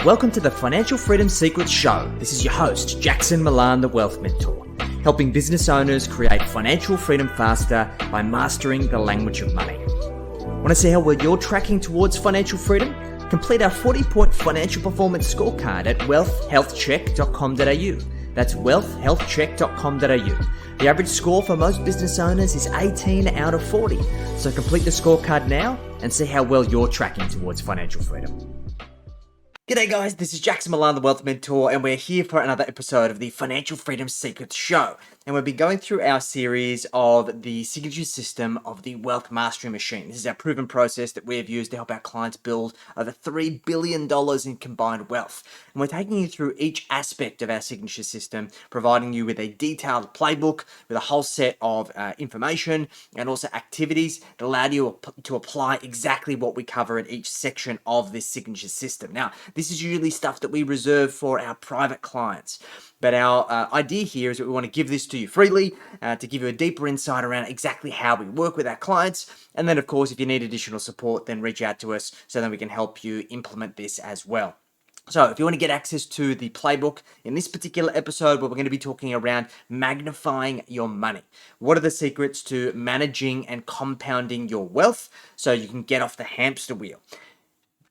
Welcome to the Financial Freedom Secrets Show. This is your host, Jackson Millan, the Wealth Mentor, helping business owners create financial freedom faster by mastering the language of money. Want to see how well you're tracking towards financial freedom? Complete our 40-point financial performance scorecard at wealthhealthcheck.com.au. That's wealthhealthcheck.com.au. The average score for most business owners is 18 out of 40. So complete the scorecard now and see how well you're tracking towards financial freedom. G'day guys, this is Jackson Millan, the Wealth Mentor, and we're here for another episode of the Financial Freedom Secrets Show. And we've been going through our series of the signature system of the Wealth Mastery Machine. This is our proven process that we have used to help our clients build over $3 billion in combined wealth. And we're taking you through each aspect of our signature system, providing you with a detailed playbook with a whole set of information and also activities that allow you to apply exactly what we cover in each section of this signature system. Now, this is usually stuff that we reserve for our private clients. But our idea here is that we want to give this to you freely to give you a deeper insight around exactly how we work with our clients. And then, of course, if you need additional support, then reach out to us so that we can help you implement this as well. So if you want to get access to the playbook in this particular episode, where we're going to be talking around magnifying your money. What are the secrets to managing and compounding your wealth so you can get off the hamster wheel?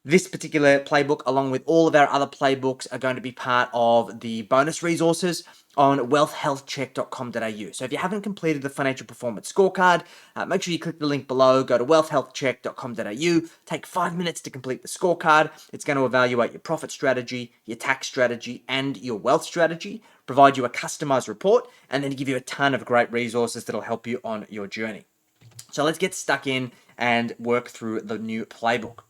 This particular playbook, along with all of our other playbooks, are going to be part of the bonus resources on wealthhealthcheck.com.au. So if you haven't completed the financial performance scorecard, make sure you click the link below, go to wealthhealthcheck.com.au, take 5 minutes to complete the scorecard. It's going to evaluate your profit strategy, your tax strategy, and your wealth strategy, provide you a customized report, and then give you a ton of great resources that'll help you on your journey. So let's get stuck in and work through the new playbook.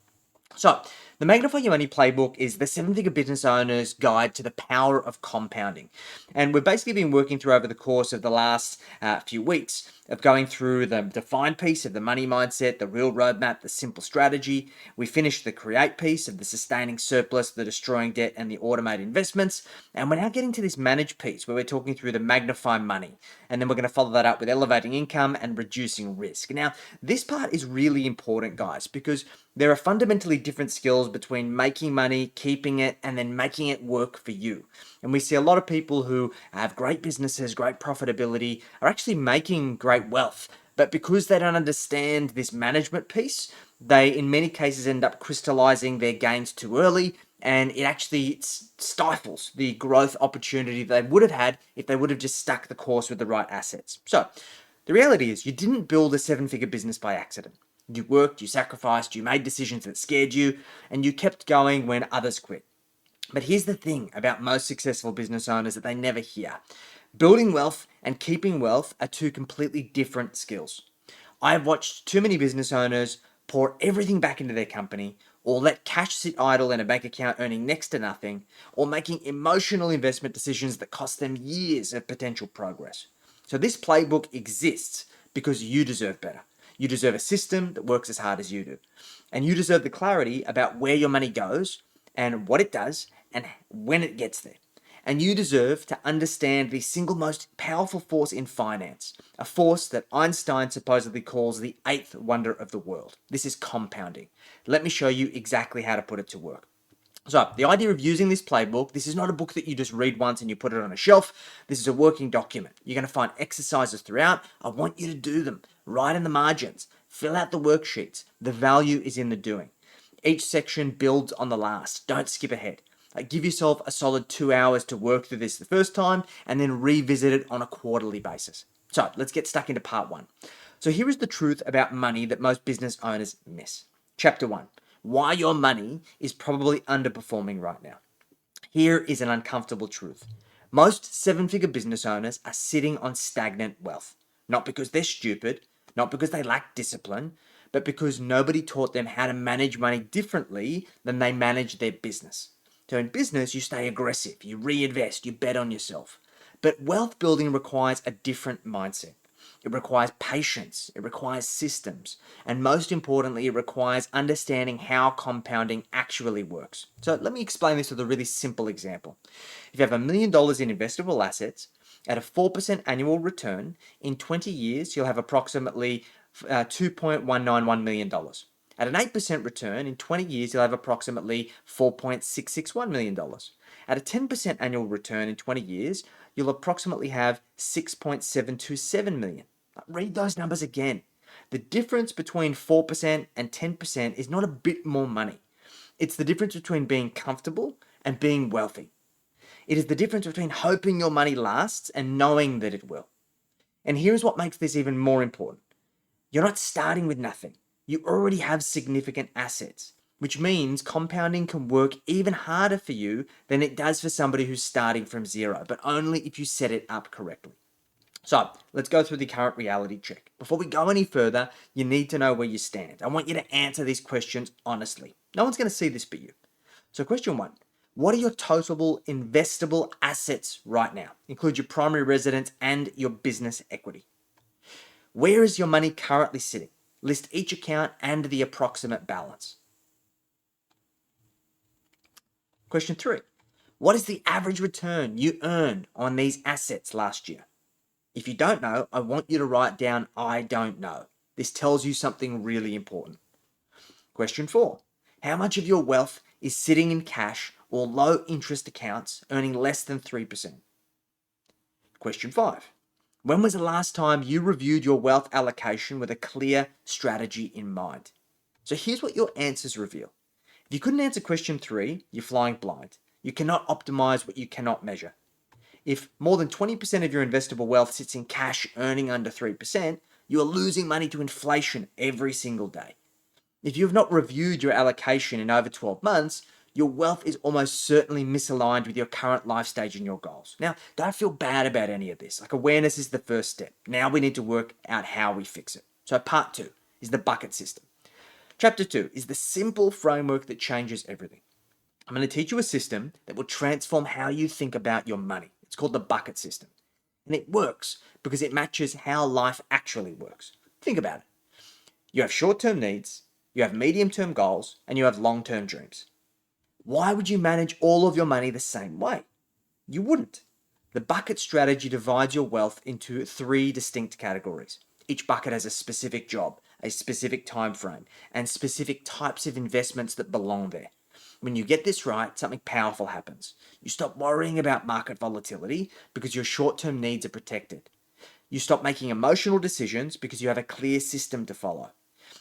So, the Magnify Your Money playbook is the 7-figure business owner's guide to the power of compounding. And we've basically been working through over the course of the last few weeks of going through the define piece of the money mindset, the real roadmap, the simple strategy. We finished the create piece of the sustaining surplus, the destroying debt, and the automated investments. And we're now getting to this manage piece where we're talking through the magnify money. And then we're going to follow that up with elevating income and reducing risk. Now, this part is really important, guys, because there are fundamentally different skills between making money, keeping it, and then making it work for you. And we see a lot of people who have great businesses, great profitability, are actually making great wealth. But because they don't understand this management piece, they in many cases end up crystallizing their gains too early, and it actually stifles the growth opportunity they would have had if they would have just stuck the course with the right assets. So the reality is you didn't build a 7-figure business by accident. You worked, you sacrificed, you made decisions that scared you, and you kept going when others quit. But here's the thing about most successful business owners that they never hear. Building wealth and keeping wealth are two completely different skills. I have watched too many business owners pour everything back into their company, or let cash sit idle in a bank account earning next to nothing, or making emotional investment decisions that cost them years of potential progress. So this playbook exists because you deserve better. You deserve a system that works as hard as you do. And you deserve the clarity about where your money goes and what it does and when it gets there. And you deserve to understand the single most powerful force in finance, a force that Einstein supposedly calls the 8th wonder of the world. This is compounding. Let me show you exactly how to put it to work. So the idea of using this playbook, this is not a book that you just read once and you put it on a shelf. This is a working document. You're going to find exercises throughout. I want you to do them. Write in the margins. Fill out the worksheets. The value is in the doing. Each section builds on the last. Don't skip ahead. Give yourself a solid 2 hours to work through this the first time and then revisit it on a quarterly basis. So let's get stuck into part 1. So here is the truth about money that most business owners miss. Chapter 1. Why your money is probably underperforming right now. Here is an uncomfortable truth. Most 7-figure business owners are sitting on stagnant wealth. Not because they're stupid, not because they lack discipline, but because nobody taught them how to manage money differently than they manage their business. So in business, you stay aggressive, you reinvest, you bet on yourself. But wealth building requires a different mindset. It requires patience, it requires systems, and most importantly, it requires understanding how compounding actually works. So let me explain this with a really simple example. If you have $1 million in investable assets at a 4% annual return, in 20 years, you'll have approximately $2.191 million. At an 8% return, in 20 years, you'll have approximately $4.661 million. At a 10% annual return in 20 years, you'll approximately have $6.727 million. Read those numbers again. The difference between 4% and 10% is not a bit more money. It's the difference between being comfortable and being wealthy. It is the difference between hoping your money lasts and knowing that it will. And here's what makes this even more important. You're not starting with nothing. You already have significant assets, which means compounding can work even harder for you than it does for somebody who's starting from zero, but only if you set it up correctly. So let's go through the current reality check. Before we go any further, you need to know where you stand. I want you to answer these questions honestly. No one's going to see this but you. So question 1, what are your total investable assets right now? Include your primary residence and your business equity. Where is your money currently sitting? List each account and the approximate balance. Question 3, what is the average return you earned on these assets last year? If you don't know, I want you to write down, I don't know. This tells you something really important. Question 4, how much of your wealth is sitting in cash or low interest accounts earning less than 3%? Question 5, when was the last time you reviewed your wealth allocation with a clear strategy in mind? So here's what your answers reveal. If you couldn't answer question 3, you're flying blind. You cannot optimize what you cannot measure. If more than 20% of your investable wealth sits in cash earning under 3%, you are losing money to inflation every single day. If you have not reviewed your allocation in over 12 months, your wealth is almost certainly misaligned with your current life stage and your goals. Now, don't feel bad about any of this. Like, awareness is the first step. Now we need to work out how we fix it. So part 2 is the bucket system. Chapter 2 is the simple framework that changes everything. I'm going to teach you a system that will transform how you think about your money. It's called the bucket system. And it works because it matches how life actually works. Think about it. You have short-term needs, you have medium-term goals, and you have long-term dreams. Why would you manage all of your money the same way? You wouldn't. The bucket strategy divides your wealth into 3 distinct categories. Each bucket has a specific job, a specific time frame, and specific types of investments that belong there. When you get this right, something powerful happens. You stop worrying about market volatility because your short-term needs are protected. You stop making emotional decisions because you have a clear system to follow.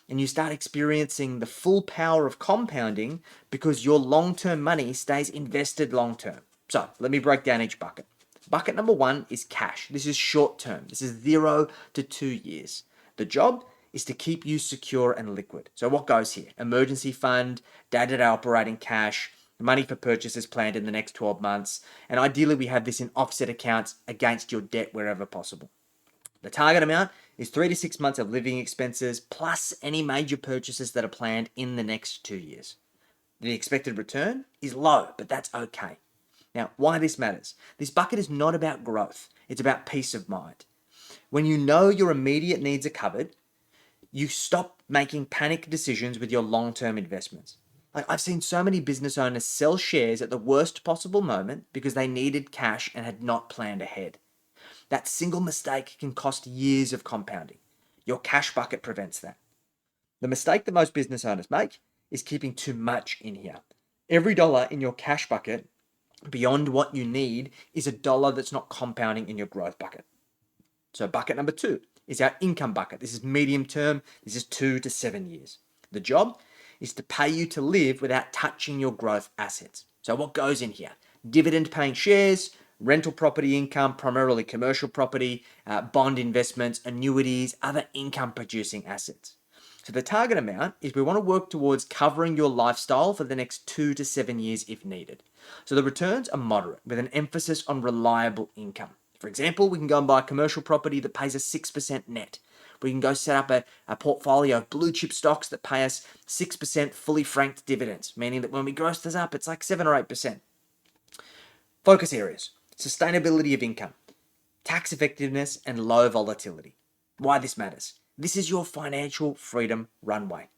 And you start experiencing the full power of compounding because your long-term money stays invested long-term. So let me break down each bucket. Bucket number 1 is cash. This is short-term. This is 0 to 2 years. The job is to keep you secure and liquid. So what goes here? Emergency fund, day-to-day operating cash, money for purchases planned in the next 12 months, and ideally we have this in offset accounts against your debt wherever possible. The target amount is 3 to 6 months of living expenses plus any major purchases that are planned in the next 2 years. The expected return is low, but that's okay. Now, why this matters? This bucket is not about growth. It's about peace of mind. When you know your immediate needs are covered, you stop making panic decisions with your long-term investments. Like, I've seen so many business owners sell shares at the worst possible moment because they needed cash and had not planned ahead. That single mistake can cost years of compounding. Your cash bucket prevents that. The mistake that most business owners make is keeping too much in here. Every dollar in your cash bucket beyond what you need is a dollar that's not compounding in your growth bucket. So bucket number 2 is our income bucket. This is medium term. This is 2 to 7 years. The job is to pay you to live without touching your growth assets. So what goes in here? Dividend paying shares, rental property income, primarily commercial property, bond investments, annuities, other income producing assets. So the target amount is we want to work towards covering your lifestyle for the next 2 to 7 years if needed. So the returns are moderate with an emphasis on reliable income. For example, we can go and buy a commercial property that pays us 6% net. We can go set up a portfolio of blue chip stocks that pay us 6% fully franked dividends, meaning that when we gross this up, it's like 7 or 8%. Focus areas: sustainability of income, tax effectiveness, and low volatility. Why this matters? This is your financial freedom runway.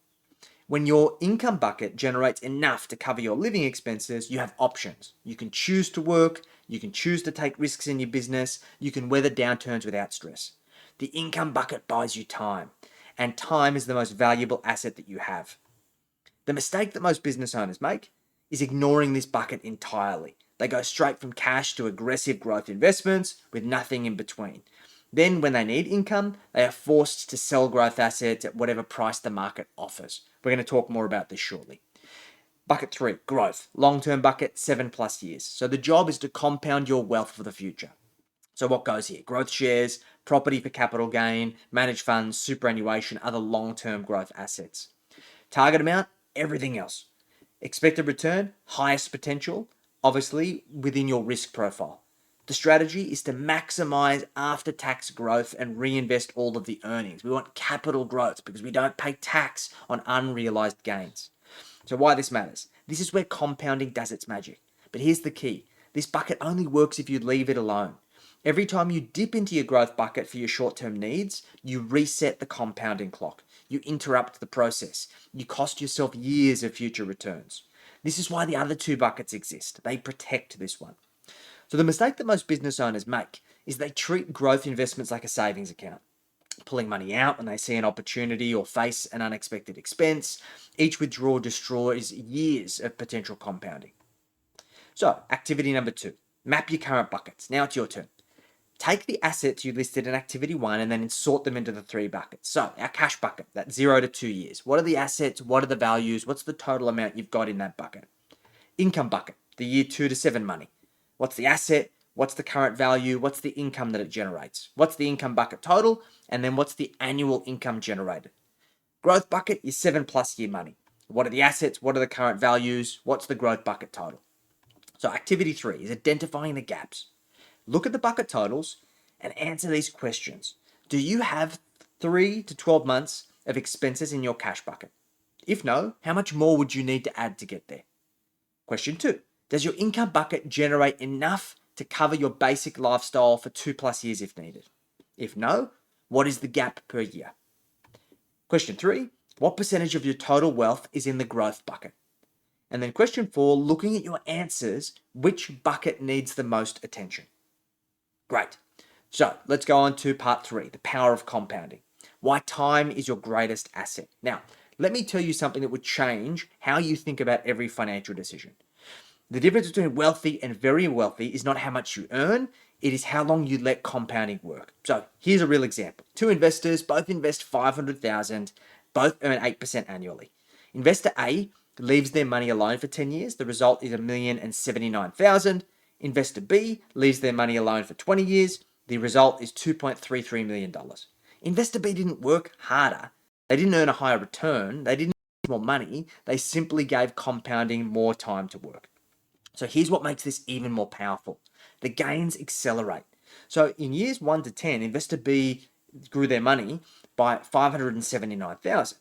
When your income bucket generates enough to cover your living expenses, you have options. You can choose to work, you can choose to take risks in your business, you can weather downturns without stress. The income bucket buys you time, and time is the most valuable asset that you have. The mistake that most business owners make is ignoring this bucket entirely. They go straight from cash to aggressive growth investments with nothing in between. Then, when they need income, they are forced to sell growth assets at whatever price the market offers. We're going to talk more about this shortly. Bucket 3, growth. Long-term bucket, 7+ years. So the job is to compound your wealth for the future. So what goes here? Growth shares, property for capital gain, managed funds, superannuation, other long-term growth assets. Target amount, everything else. Expected return, highest potential, obviously within your risk profile. The strategy is to maximize after-tax growth and reinvest all of the earnings. We want capital growth because we don't pay tax on unrealized gains. So why this matters? This is where compounding does its magic. But here's the key. This bucket only works if you leave it alone. Every time you dip into your growth bucket for your short-term needs, you reset the compounding clock. You interrupt the process. You cost yourself years of future returns. This is why the other two buckets exist. They protect this one. So the mistake that most business owners make is they treat growth investments like a savings account, pulling money out when they see an opportunity or face an unexpected expense. Each withdrawal destroys years of potential compounding. So, activity number 2, map your current buckets. Now it's your turn. Take the assets you listed in activity 1 and then sort them into the 3 buckets. So, our cash bucket, that's 0 to 2 years. What are the assets? What are the values? What's the total amount you've got in that bucket? Income bucket, the year 2 to 7 money. What's the asset? What's the current value? What's the income that it generates? What's the income bucket total? And then what's the annual income generated? Growth bucket is 7+ year money. What are the assets? What are the current values? What's the growth bucket total? So activity 3 is identifying the gaps. Look at the bucket totals and answer these questions. Do you have 3 to 12 months of expenses in your cash bucket? If no, how much more would you need to add to get there? Question 2. Does your income bucket generate enough to cover your basic lifestyle for 2+ years if needed? If no, what is the gap per year? Question 3. What percentage of your total wealth is in the growth bucket? And then question 4, looking at your answers, which bucket needs the most attention? Great. So let's go on to part 3, the power of compounding. Why time is your greatest asset. Now, let me tell you something that would change how you think about every financial decision. The difference between wealthy and very wealthy is not how much you earn, it is how long you let compounding work. So here's a real example. 2 investors, both invest $500,000, both earn 8% annually. Investor A leaves their money alone for 10 years. The result is $1,079,000. Investor B leaves their money alone for 20 years. The result is $2.33 million. Investor B didn't work harder. They didn't earn a higher return. They didn't make more money. They simply gave compounding more time to work. So here's what makes this even more powerful. The gains accelerate. So in years 1 to 10, Investor B grew their money by $579,000.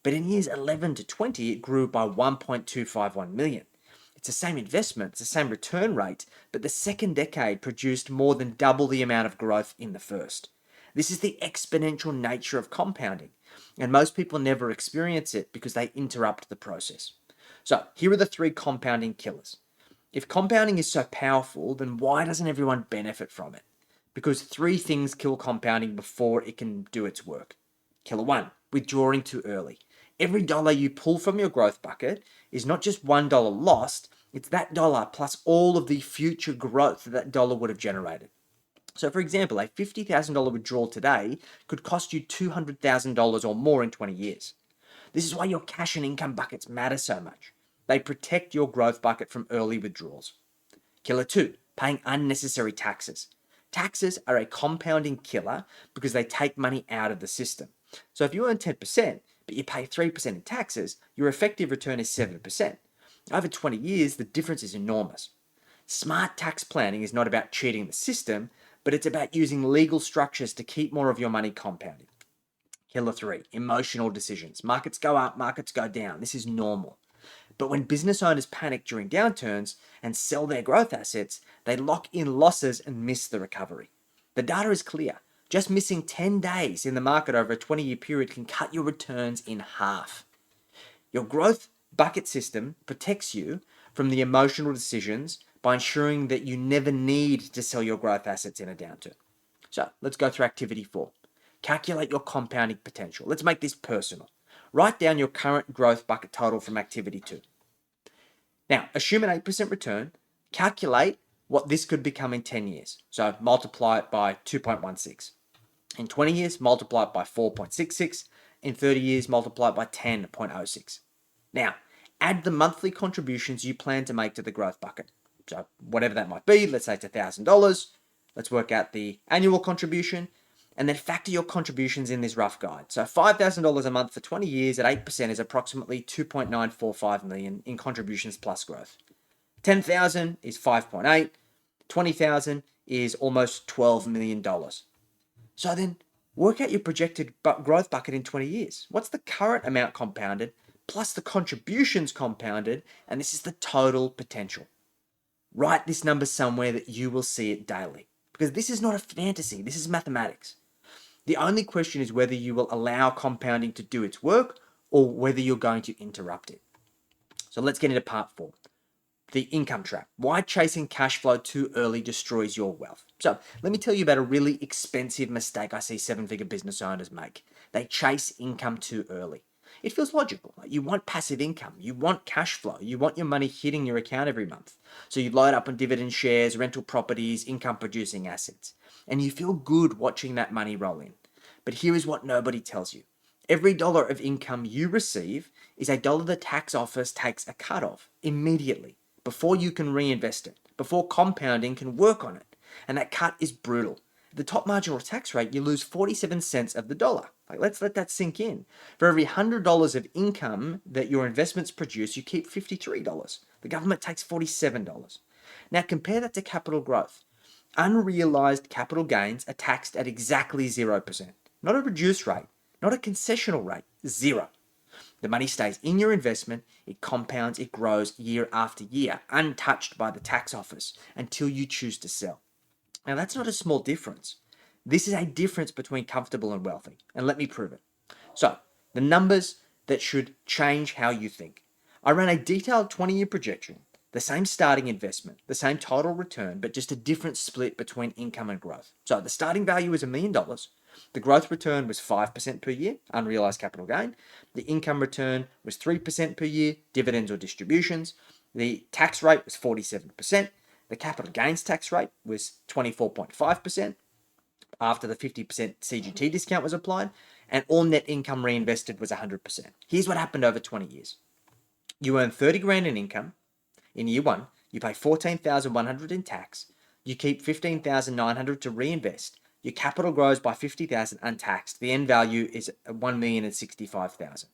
But in years 11 to 20, it grew by $1.251 million. It's the same investment, it's the same return rate, but the second decade produced more than double the amount of growth in the first. This is the exponential nature of compounding, and most people never experience it because they interrupt the process. So here are the 3 compounding killers. If compounding is so powerful, then why doesn't everyone benefit from it? Because 3 things kill compounding before it can do its work. Killer 1, withdrawing too early. Every dollar you pull from your growth bucket is not just $1 lost, it's that dollar plus all of the future growth that dollar would have generated. So for example, a $50,000 withdrawal today could cost you $200,000 or more in 20 years. This is why your cash and income buckets matter so much. They protect your growth bucket from early withdrawals. Killer 2, paying unnecessary taxes. Taxes are a compounding killer because they take money out of the system. So if you earn 10%, but you pay 3% in taxes, your effective return is 7%. Over 20 years, the difference is enormous. Smart tax planning is not about cheating the system, but it's about using legal structures to keep more of your money compounding. Killer 3, emotional decisions. Markets go up, markets go down. This is normal. But when business owners panic during downturns and sell their growth assets, they lock in losses and miss the recovery. The data is clear. Just missing 10 days in the market over a 20-year period can cut your returns in half. Your growth bucket system protects you from the emotional decisions by ensuring that you never need to sell your growth assets in a downturn. So let's go through activity 4. Calculate your compounding potential. Let's make this personal. Write down your current growth bucket total from activity 2. Now, assume an 8% return. Calculate what this could become in 10 years. So multiply it by 2.16. In 20 years, multiply it by 4.66. In 30 years, multiply it by 10.06. Now, add the monthly contributions you plan to make to the growth bucket. So whatever that might be, let's say it's $1,000. Let's work out the annual contribution and then factor your contributions in this rough guide. So $5,000 a month for 20 years at 8% is approximately $2.945 million in contributions plus growth. 10,000 is 5.8, 20,000 is almost $12 million. So then work out your projected growth bucket in 20 years. What's the current amount compounded plus the contributions compounded, and this is the total potential. Write this number somewhere that you will see it daily, because this is not a fantasy, this is mathematics. The only question is whether you will allow compounding to do its work or whether you're going to interrupt it. So let's get into part 4. The income trap. Why chasing cash flow too early destroys your wealth. So let me tell you about a really expensive mistake I see 7-figure business owners make. They chase income too early. It feels logical. You want passive income. You want cash flow. You want your money hitting your account every month. So you load up on dividend shares, rental properties, income producing assets. And you feel good watching that money roll in. But here is what nobody tells you. Every dollar of income you receive is a dollar the tax office takes a cut of immediately, before you can reinvest it, before compounding can work on it. And that cut is brutal. At the top marginal tax rate, you lose 47 cents of the dollar. Let's let that sink in. For every $100 of income that your investments produce, you keep $53. The government takes $47. Now compare that to capital growth. Unrealized capital gains are taxed at exactly 0%. Not a reduced rate, not a concessional rate, 0. The money stays in your investment, it compounds, it grows year after year, untouched by the tax office until you choose to sell. Now that's not a small difference. This is a difference between comfortable and wealthy, and let me prove it. So, the numbers that should change how you think. I ran a detailed 20-year projection, the same starting investment, the same total return, but just a different split between income and growth. So the starting value was $1 million. The growth return was 5% per year, unrealized capital gain. The income return was 3% per year, dividends or distributions. The tax rate was 47%. The capital gains tax rate was 24.5% after the 50% CGT discount was applied, and all net income reinvested was 100%. Here's what happened over 20 years. You earn 30 grand in income in year 1, you pay 14,100 in tax, you keep 15,900 to reinvest. Your capital grows by 50,000 untaxed. The end value is 1,065,000.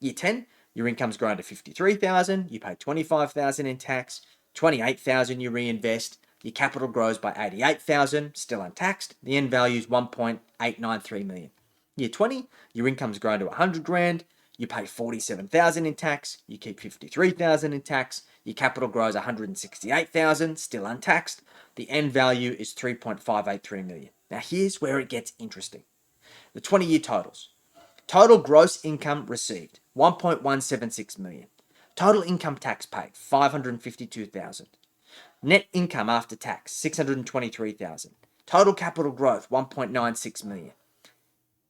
Year 10, your income's grown to 53,000. You pay 25,000 in tax, 28,000 you reinvest. Your capital grows by 88,000, still untaxed. The end value is 1.893 million. Year 20, your income's grown to 100 grand. You pay 47,000 in tax. You keep 53,000 in tax. Your capital grows 168,000, still untaxed. The end value is 3.583 million. Now here's where it gets interesting. The 20-year totals. Total gross income received, 1.176 million. Total income tax paid, 552,000. Net income after tax, 623,000. Total capital growth, 1.96 million.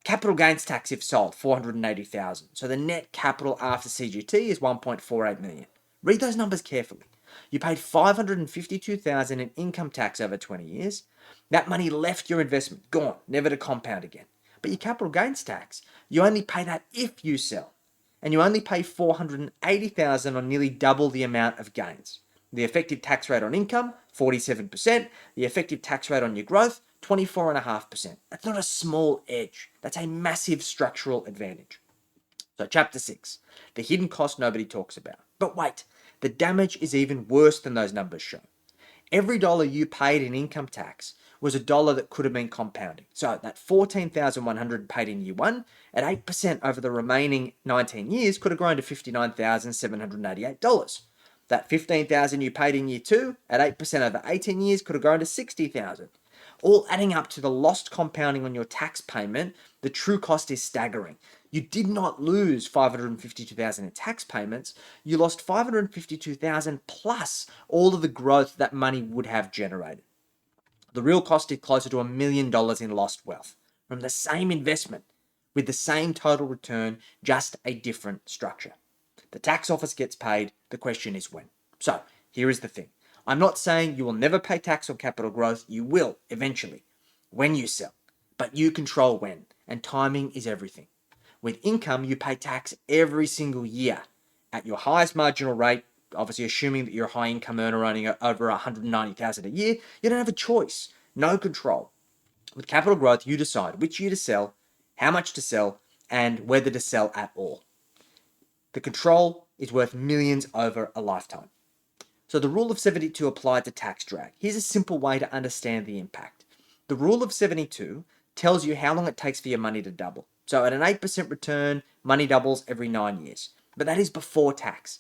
Capital gains tax if sold, 480,000. So the net capital after CGT is 1.48 million. Read those numbers carefully. You paid 552,000 in income tax over 20 years. That money left your investment, gone, never to compound again. But your capital gains tax, you only pay that if you sell. And you only pay 480,000 on nearly double the amount of gains. The effective tax rate on income, 47%. The effective tax rate on your growth, 24.5%. That's not a small edge. That's a massive structural advantage. So chapter 6, the hidden cost nobody talks about. But wait, the damage is even worse than those numbers show. Every dollar you paid in income tax was a dollar that could have been compounding. So that 14,100 paid in year 1 at 8% over the remaining 19 years could have grown to $59,788. That 15,000 you paid in year 2 at 8% over 18 years could have grown to 60,000. All adding up to the lost compounding on your tax payment, the true cost is staggering. You did not lose 552,000 in tax payments. You lost 552,000 plus all of the growth that money would have generated. The real cost is closer to $1 million in lost wealth from the same investment with the same total return, just a different structure. The tax office gets paid. The question is when. So here is the thing. I'm not saying you will never pay tax on capital growth. You will eventually when you sell, but you control when, and timing is everything. With income, you pay tax every single year at your highest marginal rate. Obviously, assuming that you're a high income earner earning over $190,000 a year, you don't have a choice. No control. With capital growth, you decide which year to sell, how much to sell, and whether to sell at all. The control is worth millions over a lifetime. So the rule of 72 applied to tax drag. Here's a simple way to understand the impact. The rule of 72 tells you how long it takes for your money to double. So at an 8% return, money doubles every 9 years. But that is before tax.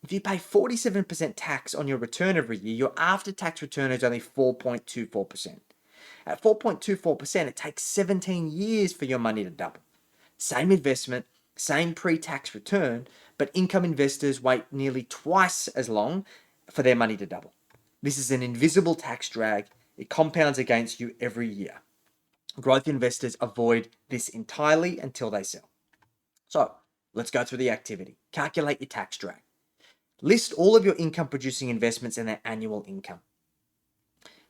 If you pay 47% tax on your return every year, your after-tax return is only 4.24%. At 4.24%, it takes 17 years for your money to double. Same investment, same pre-tax return, but income investors wait nearly twice as long for their money to double. This is an invisible tax drag. It compounds against you every year. Growth investors avoid this entirely until they sell. So let's go through the activity. Calculate your tax drag. List all of your income producing investments and their annual income.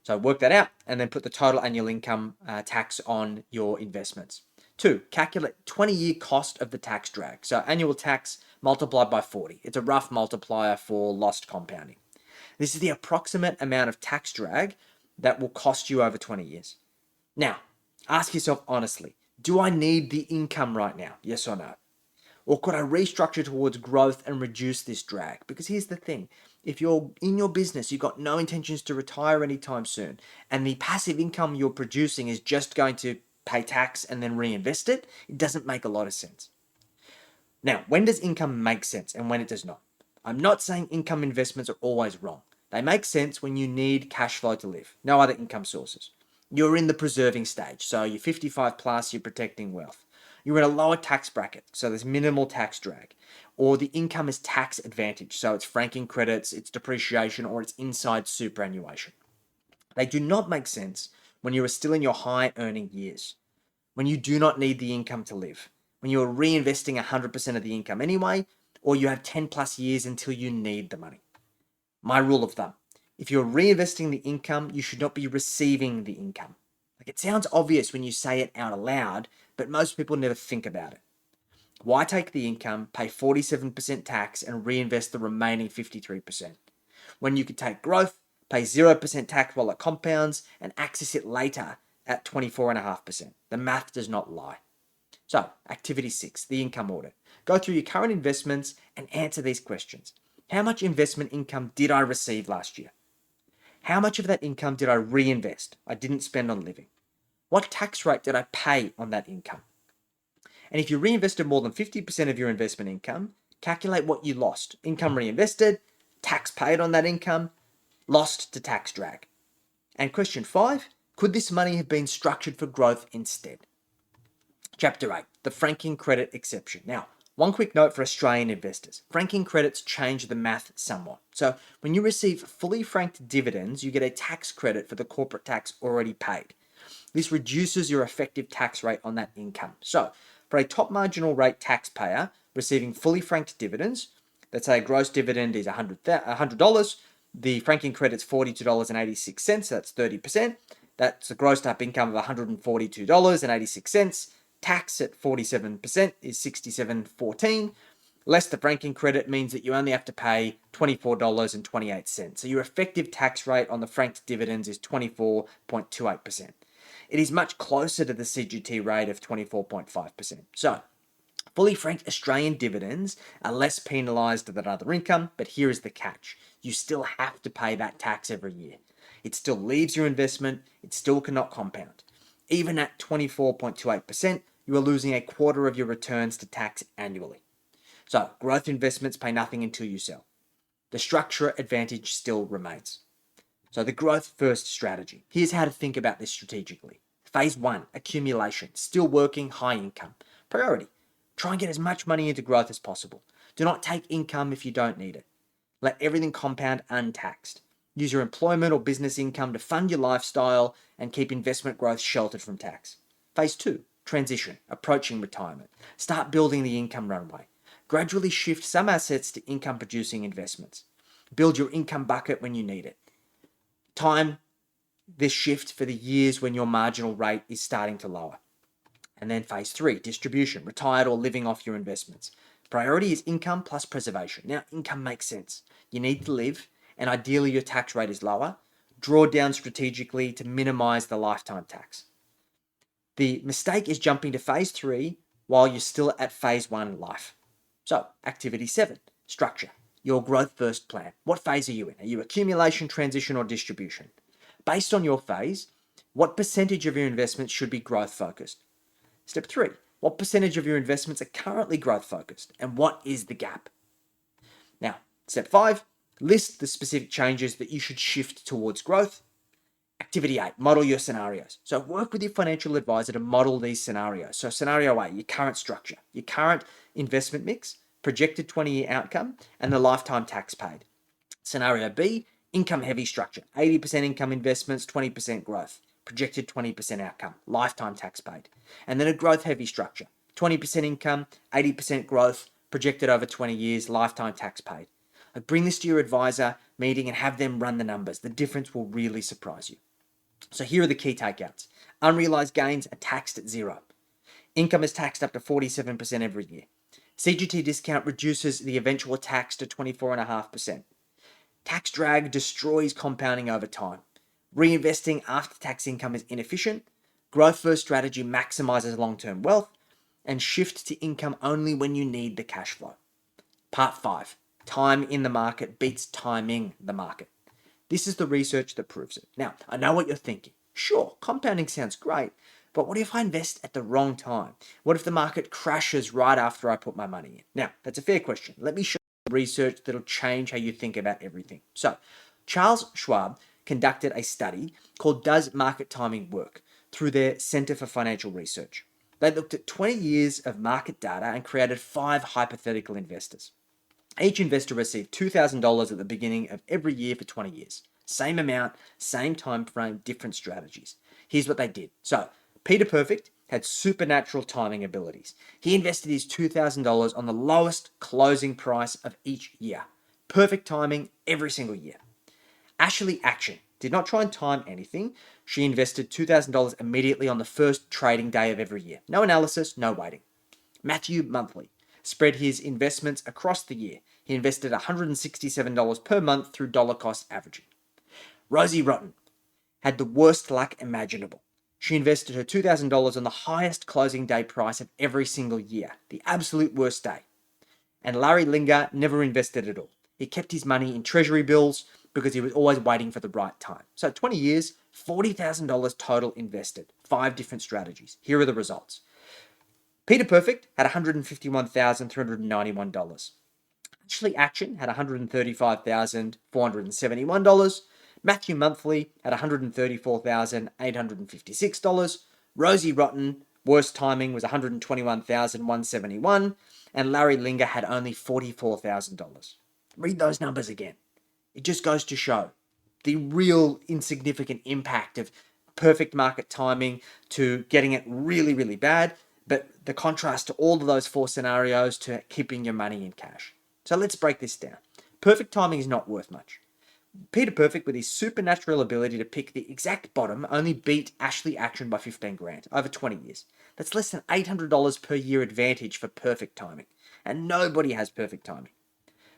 So work that out and then put the total annual income tax on your investments. 2, calculate 20-year cost of the tax drag. So annual tax multiplied by 40. It's a rough multiplier for lost compounding. This is the approximate amount of tax drag that will cost you over 20 years. Now, ask yourself honestly, do I need the income right now? Yes or no? Or could I restructure towards growth and reduce this drag? Because here's the thing. If you're in your business, you've got no intentions to retire anytime soon, and the passive income you're producing is just going to pay tax and then reinvest it, it doesn't make a lot of sense. Now, when does income make sense and when it does not? I'm not saying income investments are always wrong. They make sense when you need cash flow to live, no other income sources. You're in the preserving stage, so you're 55 plus, you're protecting wealth. You're in a lower tax bracket, so there's minimal tax drag. Or the income is tax advantage, so it's franking credits, it's depreciation, or it's inside superannuation. They do not make sense when you are still in your high earning years, when you do not need the income to live, when you are reinvesting 100% of the income anyway, or you have 10 plus years until you need the money. My rule of thumb, if you're reinvesting the income, you should not be receiving the income. Like, it sounds obvious when you say it out aloud, but most people never think about it. Why take the income, pay 47% tax, and reinvest the remaining 53%? When you could take growth, pay 0% tax while it compounds, and access it later at 24.5%. The math does not lie. So, activity 6, the income audit. Go through your current investments and answer these questions. How much investment income did I receive last year? How much of that income did I reinvest? I didn't spend on living. What tax rate did I pay on that income? And if you reinvested more than 50% of your investment income, calculate what you lost. Income reinvested, tax paid on that income, lost to tax drag. And question 5, could this money have been structured for growth instead? Chapter 8, the franking credit exception. Now, one quick note for Australian investors. Franking credits change the math somewhat. So when you receive fully franked dividends, you get a tax credit for the corporate tax already paid. This reduces your effective tax rate on that income. So for a top marginal rate taxpayer receiving fully franked dividends, let's say a gross dividend is $100, the franking credit's $42.86, that's 30%. That's a grossed up income of $142.86. Tax at 47% is $67.14. Less the franking credit means that you only have to pay $24.28. So your effective tax rate on the franked dividends is 24.28%. It is much closer to the CGT rate of 24.5%. So, fully franked Australian dividends are less penalised than other income, but here is the catch. You still have to pay that tax every year. It still leaves your investment, it still cannot compound. Even at 24.28%, you are losing a quarter of your returns to tax annually. So, growth investments pay nothing until you sell. The structure advantage still remains. So, the growth first strategy. Here's how to think about this strategically. Phase 1, accumulation. Still working, high income. Priority. Try and get as much money into growth as possible. Do not take income if you don't need it. Let everything compound untaxed. Use your employment or business income to fund your lifestyle and keep investment growth sheltered from tax. Phase 2, transition, approaching retirement. Start building the income runway. Gradually shift some assets to income producing investments. Build your income bucket when you need it. Time this shift for the years when your marginal rate is starting to lower. And then phase 3, distribution, retired or living off your investments. Priority is income plus preservation. Now, income makes sense. You need to live, and ideally your tax rate is lower. Draw down strategically to minimize the lifetime tax. The mistake is jumping to phase 3 while you're still at phase 1 in life. So, activity 7, structure. Your growth first plan. What phase are you in? Are you accumulation, transition, or distribution? Based on your phase, what percentage of your investments should be growth focused? Step 3, what percentage of your investments are currently growth focused, and what is the gap? Now, step 5, list the specific changes that you should shift towards growth. Activity 8, model your scenarios. So work with your financial advisor to model these scenarios. So scenario 8, your current structure, your current investment mix, projected 20-year outcome, and the lifetime tax paid. Scenario B, income heavy structure, 80% income investments, 20% growth, projected 20% outcome, lifetime tax paid. And then a growth heavy structure, 20% income, 80% growth, projected over 20 years, lifetime tax paid. Bring this to your advisor meeting and have them run the numbers. The difference will really surprise you. So here are the key takeouts. Unrealized gains are taxed at 0. Income is taxed up to 47% every year. CGT discount reduces the eventual tax to 24.5%. Tax drag destroys compounding over time. Reinvesting after-tax income is inefficient. Growth first strategy maximizes long-term wealth. And shift to income only when you need the cash flow. Part 5. Time in the market beats timing the market. This is the research that proves it. Now, I know what you're thinking. Sure, compounding sounds great, but what if I invest at the wrong time? What if the market crashes right after I put my money in? Now, that's a fair question. Let me show you research that'll change how you think about everything. So, Charles Schwab conducted a study called Does Market Timing Work? Through their Center for Financial Research. They looked at 20 years of market data and created 5 hypothetical investors. Each investor received $2,000 at the beginning of every year for 20 years. Same amount, same time frame, different strategies. Here's what they did. So, Peter Perfect had supernatural timing abilities. He invested his $2,000 on the lowest closing price of each year. Perfect timing every single year. Ashley Action did not try and time anything. She invested $2,000 immediately on the first trading day of every year. No analysis, no waiting. Matthew Monthly spread his investments across the year. He invested $167 per month through dollar cost averaging. Rosie Rotten had the worst luck imaginable. She invested her $2,000 on the highest closing day price of every single year, the absolute worst day. And Larry Linger never invested at all. He kept his money in treasury bills because he was always waiting for the right time. So 20 years, $40,000 total invested, 5 different strategies. Here are the results. Peter Perfect had $151,391. Ashley Action had $135,471. Matthew Monthly had $134,856. Rosie Rotten, worst timing, was $121,171. And Larry Linger had only $44,000. Read those numbers again. It just goes to show the real insignificant impact of perfect market timing to getting it really, really bad, but the contrast to all of those 4 scenarios to keeping your money in cash. So let's break this down. Perfect timing is not worth much. Peter Perfect, with his supernatural ability to pick the exact bottom, only beat Ashley Action by 15 grand over 20 years. That's less than $800 per year advantage for perfect timing. And nobody has perfect timing.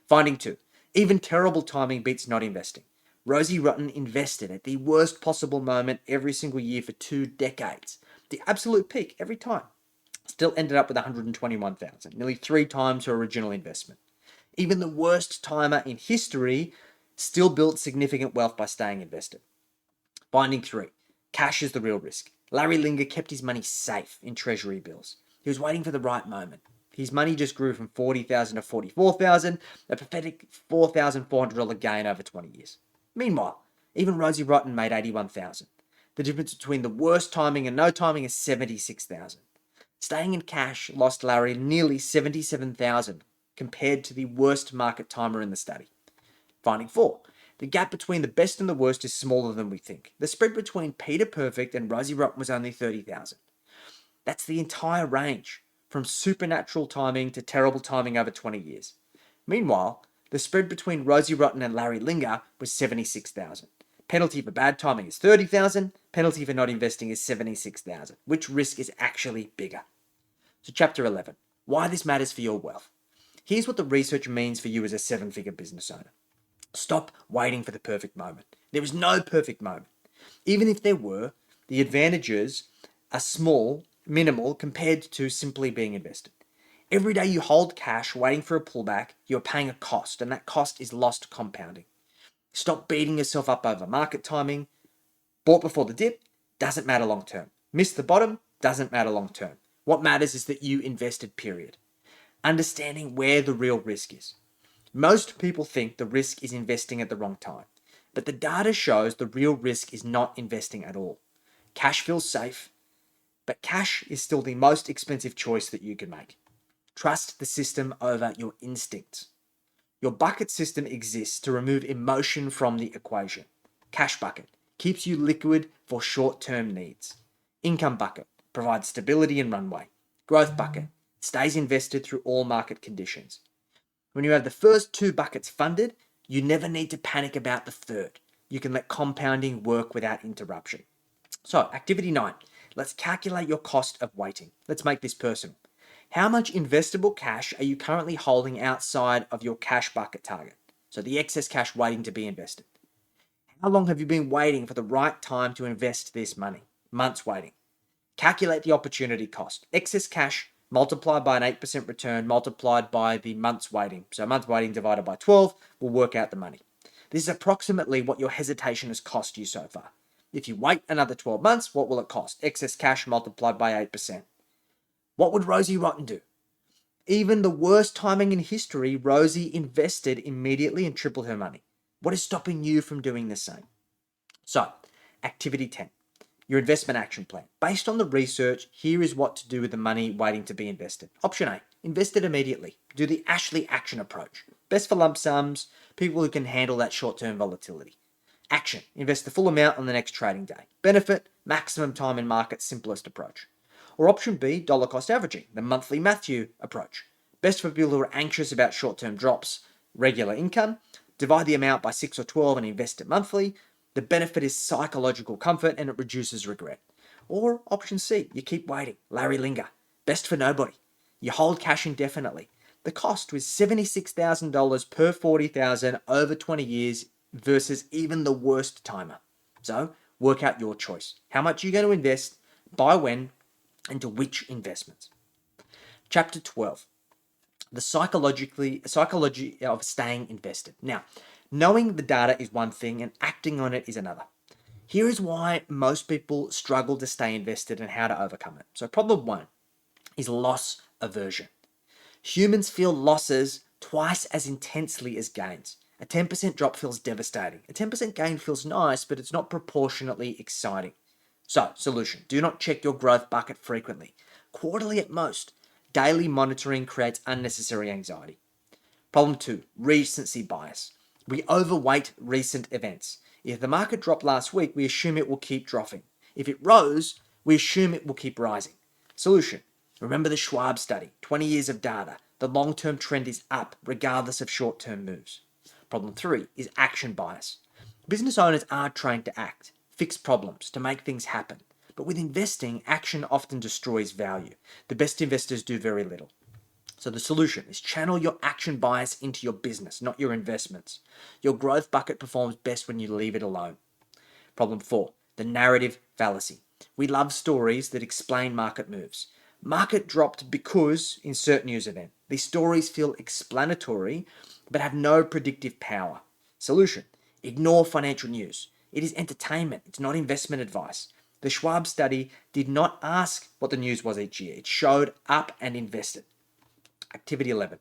Finding 2. Even terrible timing beats not investing. Rosie Rotten invested at the worst possible moment every single year for 2 decades. The absolute peak every time. Still ended up with $121,000, nearly 3 times her original investment. Even the worst timer in history still built significant wealth by staying invested. Finding 3. Cash is the real risk. Larry Linger kept his money safe in treasury bills. He was waiting for the right moment. His money just grew from $40,000 to $44,000, a pathetic $4,400 gain over 20 years. Meanwhile, even Rosie Rotten made $81,000. The difference between the worst timing and no timing is $76,000. Staying in cash lost Larry nearly $77,000 compared to the worst market timer in the study. Finding 4. The gap between the best and the worst is smaller than we think. The spread between Peter Perfect and Rosie Rotten was only $30,000. That's the entire range, from supernatural timing to terrible timing over 20 years. Meanwhile, the spread between Rosie Rotten and Larry Linger was 76,000. Penalty for bad timing is 30,000. Penalty for not investing is 76,000. Which risk is actually bigger? So chapter 11, why this matters for your wealth. Here's what the research means for you as a 7-figure business owner. Stop waiting for the perfect moment. There is no perfect moment. Even if there were, the advantages are small, minimal, compared to simply being invested. Every day you hold cash waiting for a pullback, you're paying a cost, and that cost is lost compounding. Stop beating yourself up over market timing. Bought before the dip, doesn't matter long term. Missed the bottom, doesn't matter long term. What matters is that you invested, period. Understanding where the real risk is. Most people think the risk is investing at the wrong time, but the data shows the real risk is not investing at all. Cash feels safe, but cash is still the most expensive choice that you can make. Trust the system over your instincts. Your bucket system exists to remove emotion from the equation. Cash bucket keeps you liquid for short-term needs. Income bucket provides stability and runway. Growth bucket stays invested through all market conditions. When you have the first two buckets funded, you never need to panic about the third. You can let compounding work without interruption. So, activity 9. Let's calculate your cost of waiting. Let's make this personal. How much investable cash are you currently holding outside of your cash bucket target? So the excess cash waiting to be invested. How long have you been waiting for the right time to invest this money? Months waiting. Calculate the opportunity cost. Excess cash multiplied by an 8% return multiplied by the months waiting. So months waiting divided by 12 will work out the money. This is approximately what your hesitation has cost you so far. If you wait another 12 months, what will it cost? Excess cash multiplied by 8%. What would Rosie Rotten do? Even the worst timing in history, Rosie invested immediately and tripled her money. What is stopping you from doing the same? So, activity 10, your investment action plan. Based on the research, here is what to do with the money waiting to be invested. Option A, invest it immediately. Do the Ashley action approach. Best for lump sums, people who can handle that short-term volatility. Action, invest the full amount on the next trading day. Benefit, maximum time in market, simplest approach. Or option B, dollar cost averaging, the monthly Matthew approach. Best for people who are anxious about short-term drops, regular income. Divide the amount by 6 or 12 and invest it monthly. The benefit is psychological comfort and it reduces regret. Or option C, you keep waiting, Larry Linger. Best for nobody. You hold cash indefinitely. The cost was $76,000 per $40,000 over 20 years versus even the worst timer. So work out your choice. How much are you going to invest, by when, into which investments? Chapter 12, the psychology of staying invested. Now, knowing the data is one thing and acting on it is another. Here is why most people struggle to stay invested and how to overcome it. So problem 1 is loss aversion. Humans feel losses twice as intensely as gains. A 10% drop feels devastating. A 10% gain feels nice, but it's not proportionately exciting. So, solution, do not check your growth bucket frequently. Quarterly at most. Daily monitoring creates unnecessary anxiety. Problem 2, recency bias. We overweight recent events. If the market dropped last week, we assume it will keep dropping. If it rose, we assume it will keep rising. Solution, remember the Schwab study, 20 years of data. The long-term trend is up, regardless of short-term moves. Problem 3 is action bias. Business owners are trained to act, fix problems, to make things happen. But with investing, action often destroys value. The best investors do very little. So the solution is channel your action bias into your business, not your investments. Your growth bucket performs best when you leave it alone. Problem 4, the narrative fallacy. We love stories that explain market moves. Market dropped because insert news event. These stories feel explanatory but have no predictive power. Solution, ignore financial news. It is entertainment. It's not investment advice. The Schwab study did not ask what the news was each year. It showed up and invested. Activity 11.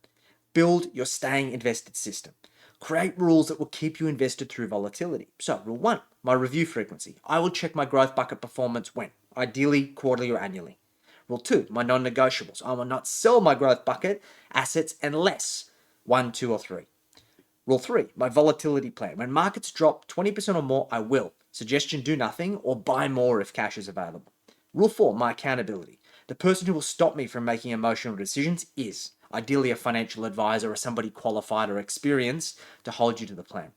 Build your staying invested system. Create rules that will keep you invested through volatility. So, rule 1, my review frequency. I will check my growth bucket performance when? Ideally, quarterly or annually. Rule 2, my non-negotiables. I will not sell my growth bucket assets unless 1, 2, or 3. Rule 3, my volatility plan. When markets drop 20% or more, I will. Suggestion, do nothing or buy more if cash is available. Rule 4, my accountability. The person who will stop me from making emotional decisions is ideally a financial advisor or somebody qualified or experienced to hold you to the plan.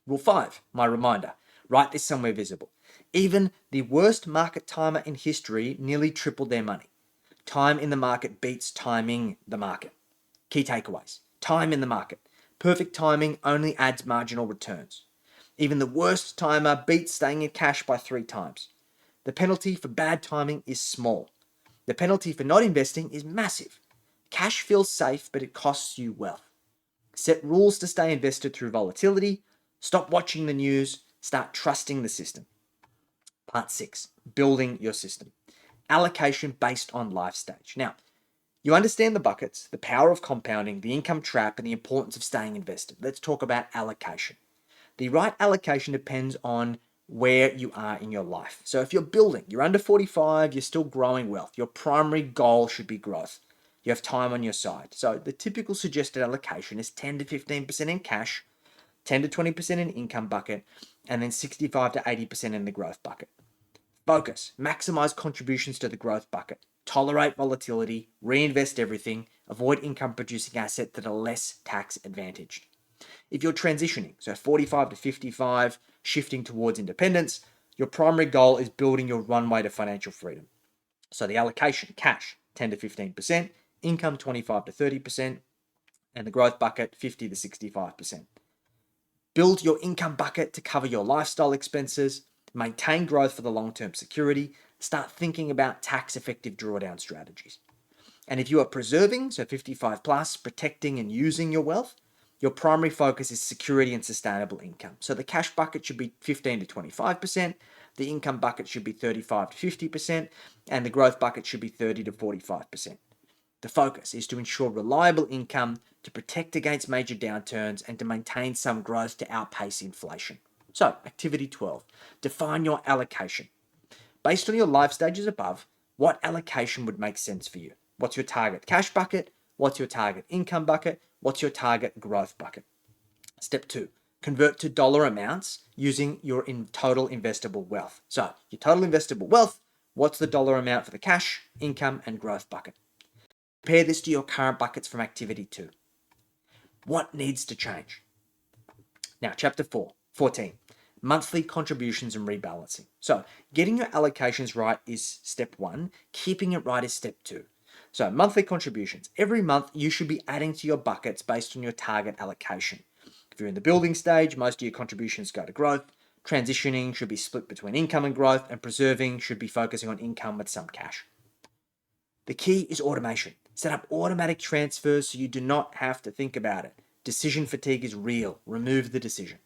Rule 5, my reminder, write this somewhere visible. Even the worst market timer in history nearly tripled their money. Time in the market beats timing the market. Key takeaways. Time in the market. Perfect timing only adds marginal returns. Even the worst timer beats staying in cash by 3 times. The penalty for bad timing is small. The penalty for not investing is massive. Cash feels safe, but it costs you wealth. Set rules to stay invested through volatility. Stop watching the news. Start trusting the system. Part 6, building your system. Allocation based on life stage. Now, you understand the buckets, the power of compounding, the income trap, and the importance of staying invested. Let's talk about allocation. The right allocation depends on where you are in your life. So if you're building, you're under 45, you're still growing wealth. Your primary goal should be growth. You have time on your side. So the typical suggested allocation is 10 to 15% in cash, 10 to 20% in income bucket, and then 65 to 80% in the growth bucket. Focus, maximize contributions to the growth bucket. Tolerate volatility, reinvest everything, avoid income producing assets that are less tax advantaged. If you're transitioning, so 45 to 55, shifting towards independence, your primary goal is building your runway to financial freedom. So the allocation, cash, 10 to 15%, income 25 to 30%, and the growth bucket 50 to 65%. Build your income bucket to cover your lifestyle expenses, maintain growth for the long-term security, start thinking about tax-effective drawdown strategies. And if you are preserving, so 55 plus, protecting and using your wealth, your primary focus is security and sustainable income. So the cash bucket should be 15 to 25%, the income bucket should be 35 to 50%, and the growth bucket should be 30 to 45%. The focus is to ensure reliable income, to protect against major downturns, and to maintain some growth to outpace inflation. So, activity 12, define your allocation. Based on your life stages above, what allocation would make sense for you? What's your target cash bucket? What's your target income bucket? What's your target growth bucket? Step 2, convert to dollar amounts using your total investable wealth. So, your total investable wealth, what's the dollar amount for the cash, income, and growth bucket? Compare this to your current buckets from activity 2. What needs to change? Now, chapter 14, monthly contributions and rebalancing. So, getting your allocations right is step 1, keeping it right is step 2. So, monthly contributions. Every month, you should be adding to your buckets based on your target allocation. If you're in the building stage, most of your contributions go to growth. Transitioning should be split between income and growth, and preserving should be focusing on income with some cash. The key is automation. Set up automatic transfers so you do not have to think about it. Decision fatigue is real. Remove the decision.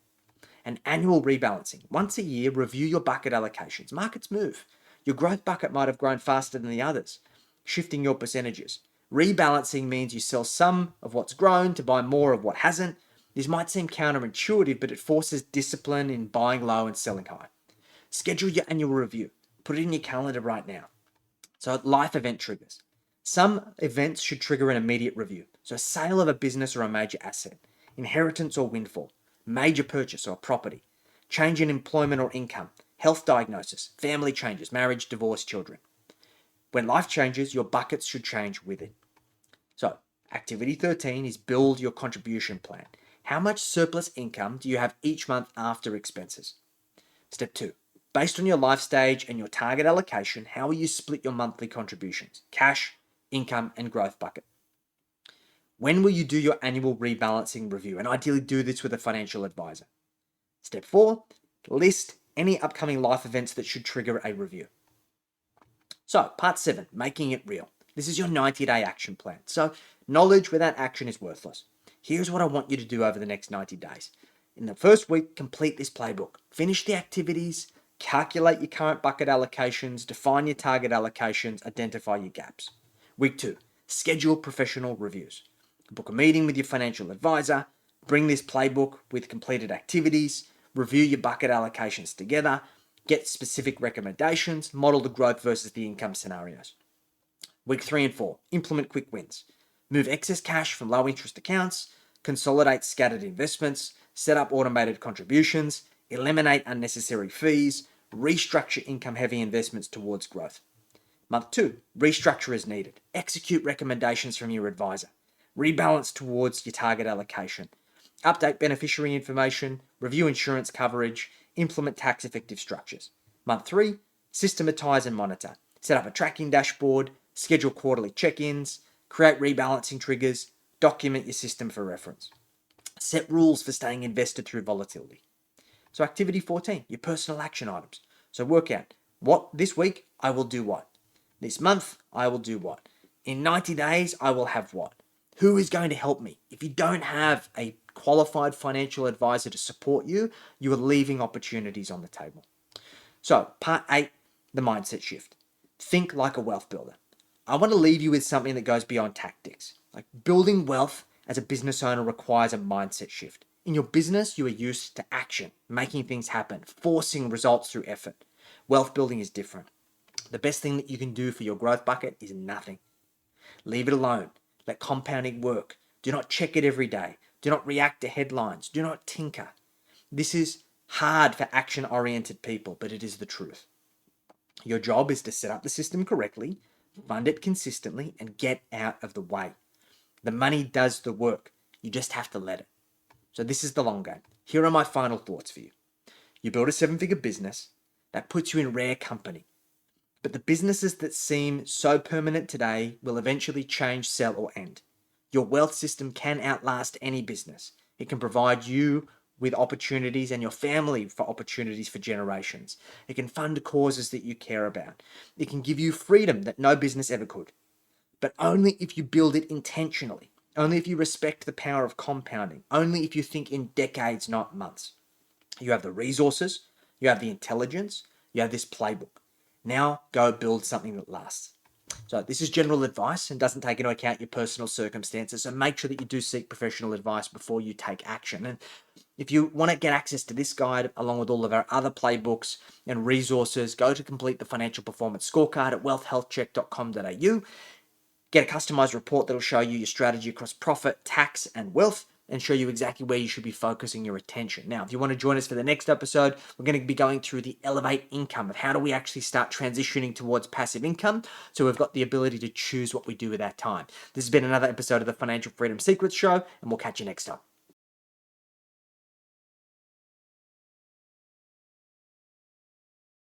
And annual rebalancing. Once a year, review your bucket allocations. Markets move. Your growth bucket might have grown faster than the others, shifting your percentages. Rebalancing means you sell some of what's grown to buy more of what hasn't. This might seem counterintuitive, but it forces discipline in buying low and selling high. Schedule your annual review. Put it in your calendar right now. So life event triggers. Some events should trigger an immediate review. So sale of a business or a major asset, inheritance or windfall, major purchase or property, change in employment or income, health diagnosis, family changes, marriage, divorce, children. When life changes, your buckets should change with it. So activity 13 is build your contribution plan. How much surplus income do you have each month after expenses? Step 2. Based on your life stage and your target allocation, how will you split your monthly contributions? Cash, income, and growth bucket. When will you do your annual rebalancing review? And ideally do this with a financial advisor. Step 4, list any upcoming life events that should trigger a review. So, part 7, making it real. This is your 90-day action plan. So, knowledge without action is worthless. Here's what I want you to do over the next 90 days. In the first week, complete this playbook. Finish the activities, calculate your current bucket allocations, define your target allocations, identify your gaps. Week 2, schedule professional reviews. Book a meeting with your financial advisor, bring this playbook with completed activities, review your bucket allocations together, get specific recommendations, model the growth versus the income scenarios. Week 3 and 4, implement quick wins. Move excess cash from low interest accounts, consolidate scattered investments, set up automated contributions, eliminate unnecessary fees, restructure income-heavy investments towards growth. Month 2, restructure as needed. Execute recommendations from your advisor. Rebalance towards your target allocation. Update beneficiary information. Review insurance coverage. Implement tax effective structures. Month 3, systematize and monitor. Set up a tracking dashboard. Schedule quarterly check-ins. Create rebalancing triggers. Document your system for reference. Set rules for staying invested through volatility. So activity 14, your personal action items. So work out what this week I will do what. This month I will do what. In 90 days I will have what. Who is going to help me? If you don't have a qualified financial advisor to support you, you are leaving opportunities on the table. So part 8, the mindset shift. Think like a wealth builder. I want to leave you with something that goes beyond tactics. Like building wealth as a business owner requires a mindset shift. In your business, you are used to action, making things happen, forcing results through effort. Wealth building is different. The best thing that you can do for your growth bucket is nothing. Leave it alone. Let compounding work. Do not check it every day. Do not react to headlines. Do not tinker. This is hard for action-oriented people, but it is the truth. Your job is to set up the system correctly, fund it consistently, and get out of the way. The money does the work. You just have to let it. So this is the long game. Here are my final thoughts for you. You build a 7-figure business that puts you in rare company. But the businesses that seem so permanent today will eventually change, sell, or end. Your wealth system can outlast any business. It can provide you with opportunities and your family for opportunities for generations. It can fund causes that you care about. It can give you freedom that no business ever could. But only if you build it intentionally. Only if you respect the power of compounding. Only if you think in decades, not months. You have the resources. You have the intelligence. You have this playbook. Now go build something that lasts. So this is general advice and doesn't take into account your personal circumstances. So make sure that you do seek professional advice before you take action. And if you want to get access to this guide, along with all of our other playbooks and resources, go to complete the financial performance scorecard at wealthhealthcheck.com.au. Get a customized report that will show you your strategy across profit, tax, and wealth, and show you exactly where you should be focusing your attention. Now, if you want to join us for the next episode, we're going to be going through the elevate income of how do we actually start transitioning towards passive income so we've got the ability to choose what we do with our time. This has been another episode of the Financial Freedom Secrets Show, and we'll catch you next time.